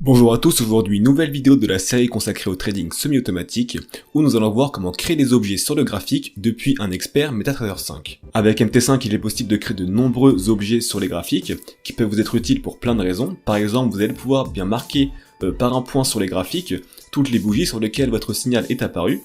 Bonjour à tous, aujourd'hui nouvelle vidéo de la série consacrée au trading semi-automatique où nous allons voir comment créer des objets sur le graphique depuis un expert MetaTrader 5. Avec MT5, il est possible de créer de nombreux objets sur les graphiques qui peuvent vous être utiles pour plein de raisons. Par exemple, vous allez pouvoir bien marquer par un point sur les graphiques toutes les bougies sur lesquelles votre signal est apparu,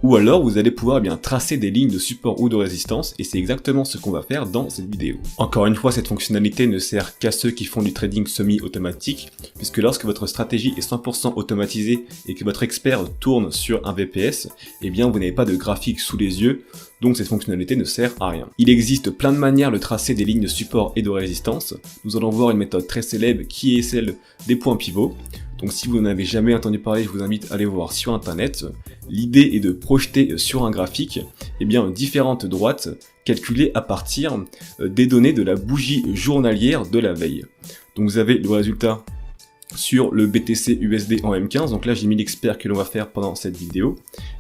ou alors vous allez pouvoir bien tracer des lignes de support ou de résistance, et c'est exactement ce qu'on va faire dans cette vidéo. Encore une fois, cette fonctionnalité ne sert qu'à ceux qui font du trading semi-automatique, puisque lorsque votre stratégie est 100% automatisée et que votre expert tourne sur un VPS, eh bien vous n'avez pas de graphique sous les yeux, donc cette fonctionnalité ne sert à rien. Il existe plein de manières de tracer des lignes de support et de résistance. Nous allons voir une méthode très célèbre qui est celle des points pivots. Donc si vous n'en avez jamais entendu parler, je vous invite à aller voir sur internet. L'idée est de projeter sur un graphique différentes droites calculées à partir des données de la bougie journalière de la veille. Donc vous avez le résultat sur le BTC USD en M15, donc là j'ai mis l'expert que l'on va faire pendant cette vidéo,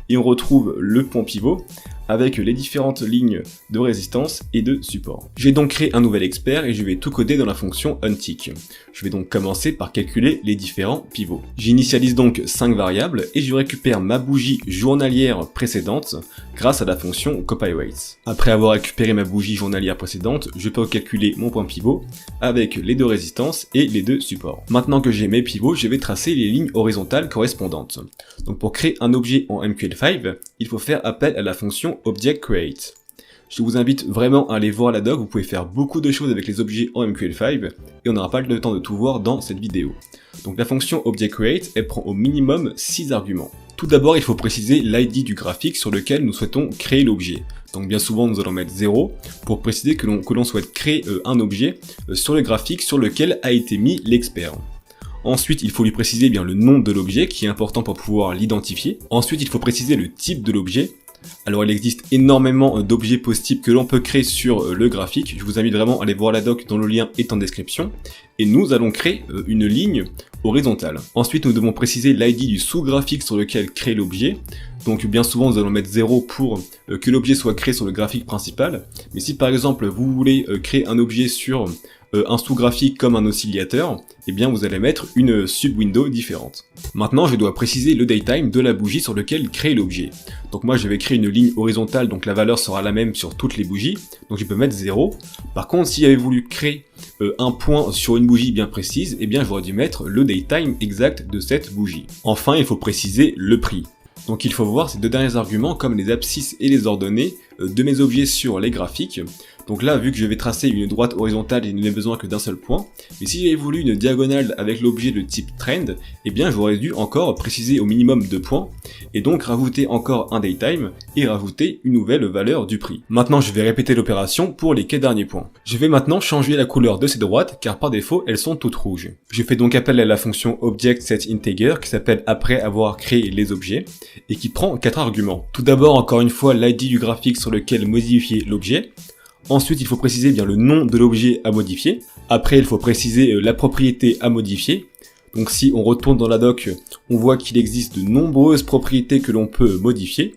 et on retrouve le point pivot avec les différentes lignes de résistance et de support. J'ai donc créé un nouvel expert et je vais tout coder dans la fonction untick. Je vais donc commencer par calculer les différents pivots. J'initialise donc 5 variables et je récupère ma bougie journalière précédente grâce à la fonction copyWeights. Après avoir récupéré ma bougie journalière précédente, je peux calculer mon point pivot avec les deux résistances et les deux supports. Maintenant que j'ai mes pivots, je vais tracer les lignes horizontales correspondantes. Donc pour créer un objet en MQL5, il faut faire appel à la fonction object_create. Je vous invite vraiment à aller voir la doc, vous pouvez faire beaucoup de choses avec les objets en MQL5 et on n'aura pas le temps de tout voir dans cette vidéo. Donc la fonction object_create, elle prend au minimum 6 arguments. Tout d'abord, il faut préciser l'ID du graphique sur lequel nous souhaitons créer l'objet. Donc bien souvent, nous allons mettre 0 pour préciser que l'on souhaite créer un objet sur le graphique sur lequel a été mis l'expert. Ensuite, il faut lui préciser le nom de l'objet qui est important pour pouvoir l'identifier. Ensuite, il faut préciser le type de l'objet. Alors il existe énormément d'objets post-types que l'on peut créer sur le graphique. Je vous invite vraiment à aller voir la doc dont le lien est en description. Et nous allons créer une ligne horizontale. Ensuite, nous devons préciser l'ID du sous-graphique sur lequel créer l'objet. Donc bien souvent, nous allons mettre 0 pour que l'objet soit créé sur le graphique principal. Mais si par exemple, vous voulez créer un objet sur un sous-graphique comme un oscillateur, vous allez mettre une sub-window différente. Maintenant, je dois préciser le daytime de la bougie sur lequel créer l'objet. Donc moi, je vais créer une ligne horizontale, donc la valeur sera la même sur toutes les bougies, donc je peux mettre 0. Par contre, si j'avais voulu créer un point sur une bougie bien précise, j'aurais dû mettre le daytime exact de cette bougie. Enfin, il faut préciser le prix. Donc il faut voir ces deux derniers arguments comme les abscisses et les ordonnées de mes objets sur les graphiques. Donc là, vu que je vais tracer une droite horizontale, il n'ai besoin que d'un seul point. Mais si j'avais voulu une diagonale avec l'objet de type trend, j'aurais dû encore préciser au minimum 2 points, et donc rajouter encore un daytime, et rajouter une nouvelle valeur du prix. Maintenant, je vais répéter l'opération pour les 4 derniers points. Je vais maintenant changer la couleur de ces droites, car par défaut, elles sont toutes rouges. Je fais donc appel à la fonction object_setInteger, qui s'appelle après avoir créé les objets, et qui prend 4 arguments. Tout d'abord, encore une fois, l'ID du graphique sur lequel modifier l'objet. Ensuite, il faut préciser le nom de l'objet à modifier. Après, il faut préciser la propriété à modifier. Donc si on retourne dans la doc, on voit qu'il existe de nombreuses propriétés que l'on peut modifier.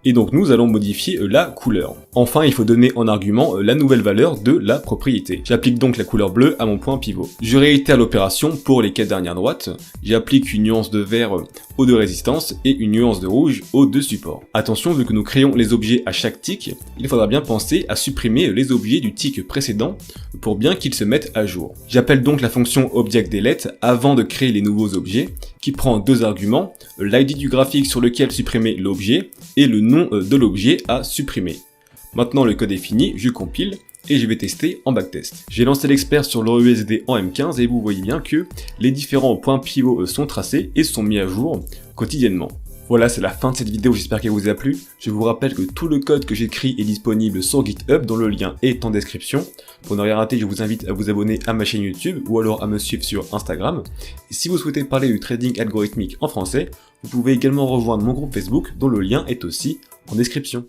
Et donc nous allons modifier la couleur. Enfin, il faut donner en argument la nouvelle valeur de la propriété. J'applique donc la couleur bleue à mon point pivot. Je réitère l'opération pour les 4 dernières droites. J'applique une nuance de vert aux deux résistances et une nuance de rouge aux deux supports. Attention, vu que nous créons les objets à chaque tick, il faudra bien penser à supprimer les objets du tick précédent pour bien qu'ils se mettent à jour. J'appelle donc la fonction object_delete avant de créer les nouveaux objets, qui prend 2 arguments, l'ID du graphique sur lequel supprimer l'objet et le nom de l'objet à supprimer. Maintenant le code est fini, je compile et je vais tester en backtest. J'ai lancé l'expert sur l'EURUSD en M15 et vous voyez bien que les différents points pivots sont tracés et sont mis à jour quotidiennement. Voilà, c'est la fin de cette vidéo, j'espère qu'elle vous a plu. Je vous rappelle que tout le code que j'écris est disponible sur GitHub, dont le lien est en description. Pour ne rien rater, je vous invite à vous abonner à ma chaîne YouTube ou alors à me suivre sur Instagram. Et si vous souhaitez parler du trading algorithmique en français, vous pouvez également rejoindre mon groupe Facebook, dont le lien est aussi en description.